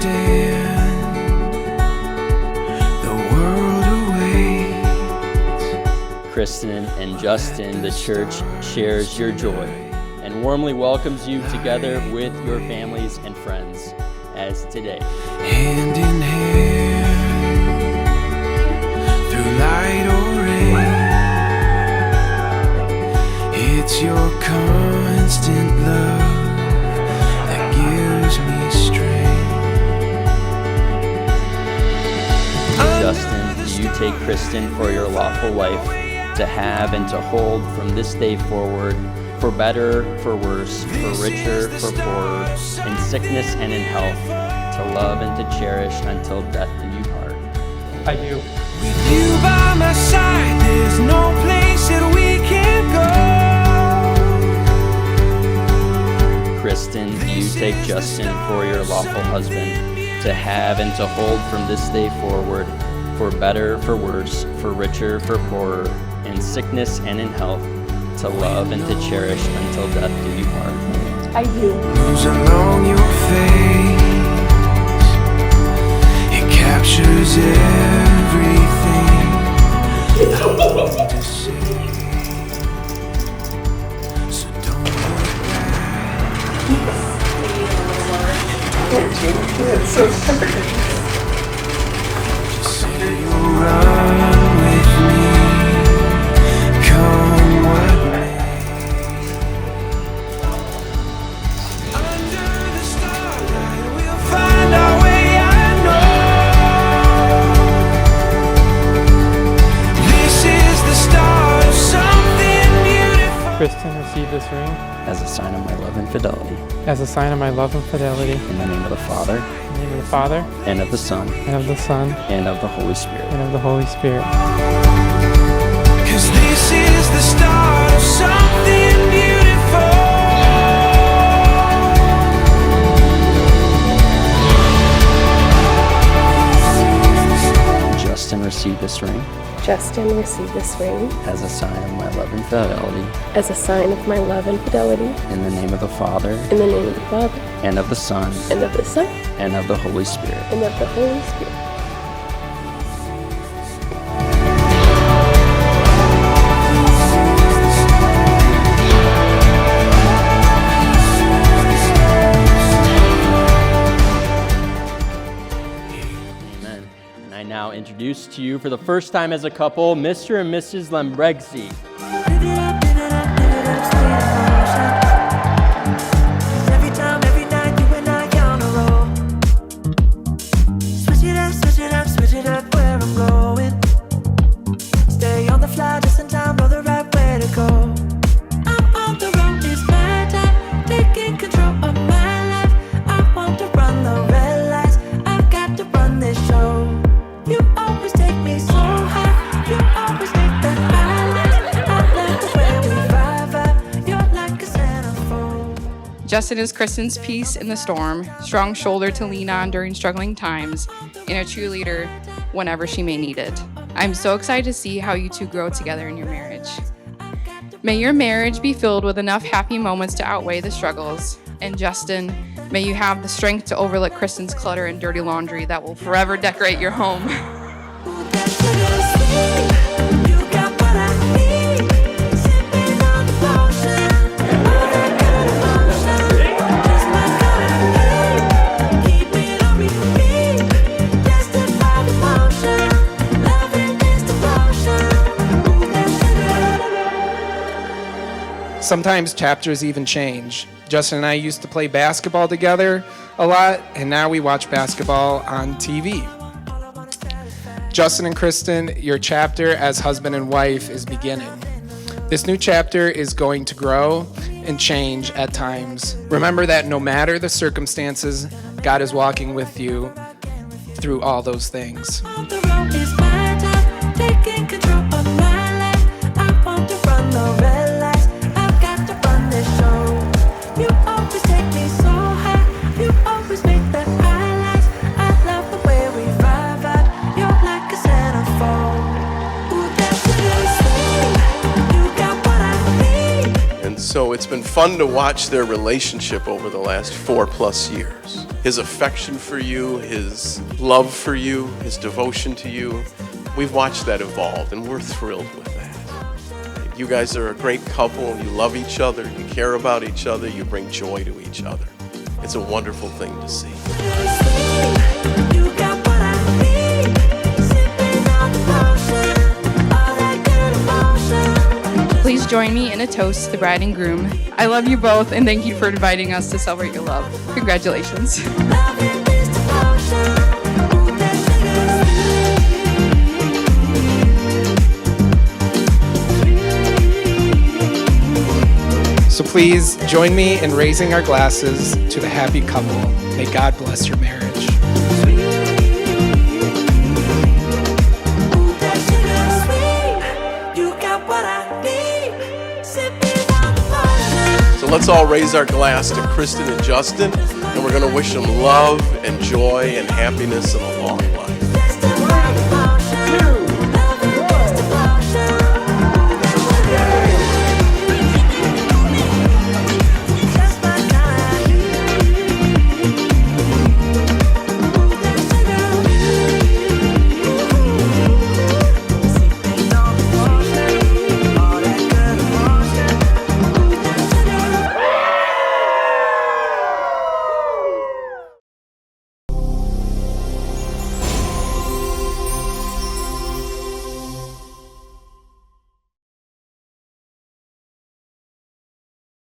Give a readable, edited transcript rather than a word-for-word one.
understand. The world awaits. Kristen and Justin, the church shares your joy and warmly welcomes you together with your families and friends as today. Hand in hand, through light or rain, it's your constant love that gives me strength. Justin, do you take Kristen for your lawful wife to have and to hold from this day forward, for better, for worse, for richer, for poorer, in sickness and in health, to love and to cherish until death do you part? I do. With you by my side, there's no place that we can't go. Kristen, do you take Justin for your lawful husband to have and to hold from this day forward, for better, for worse, for richer, for poorer, in sickness and in health, to love and to cherish until death do you part? I do. Moves along your face, it captures everything I want to say. So don't look back. It's so sorry. Just say you'll run with me, come what may. Under the starlight, we'll find our way, I know. This is the start of something beautiful. Kristen, receive this ring As a sign of my love and fidelity, as a sign of my love and fidelity. in the name of the Father, In the name of the Father, and of the Son, and of the Son, and of the Holy Spirit. and of the Holy Spirit. 'Cause this is the start of something beautiful. Justin, receive this ring Justin, receive this ring as a sign of my love and fidelity, as a sign of my love and fidelity. in the name of the Father, In the name of the Father, and of the Son, and of the Son, and of the Holy Spirit. and of the Holy Spirit. Amen. And I now introduce to you for the first time as a couple, Mr. and Mrs. Lambregzi. Every time, every night, you and I on a roll. Switch it up where I'm going. Stay on the fly, just in time, know the right way to go. I'm on the road, it's my time, taking control of my life. I want to run the red lights, I've got to run this show. You always take me so high, you always make the highlights. I love the way we vibe, you're like a centerfold. Justin is Kristen's peace in the storm, strong shoulder to lean on during struggling times, and a cheerleader whenever she may need it. I'm so excited to see how you two grow together in your marriage. May your marriage be filled with enough happy moments to outweigh the struggles. And Justin, may you have the strength to overlook Kristen's clutter and dirty laundry that will forever decorate your home. Sometimes chapters even change. Justin and I used to play basketball together a lot, and now we watch basketball on TV. Justin and Kristen, your chapter as husband and wife is beginning. This new chapter is going to grow and change at times. Remember that no matter the circumstances, God is walking with you through all those things. The road is my time, taking control of my life. I want to run the red lights, I've got to run this show. You always take me so high, you always make the highlights. I love the way we vibe, you're like a centerfold. Ooh, that's what I say, you got what I need. And so it's been fun to watch their relationship over the last 4+ years. His affection for you, his love for you, his devotion to you. We've watched that evolve, and we're thrilled with that. You guys are a great couple. You love each other. You care about each other. You bring joy to each other. It's a wonderful thing to see. You got what I need, sipping on the potion, all that good emotion. Please join me in a toast to the bride and groom. I love you both, and thank you for inviting us to celebrate your love. Congratulations. Loving is devotion. Ooh, that So please join me in raising our glasses to the happy couple. May God bless your marriage. So let's all raise our glass to Kristen and Justin, and we're going to wish them love and joy and happiness and a long life.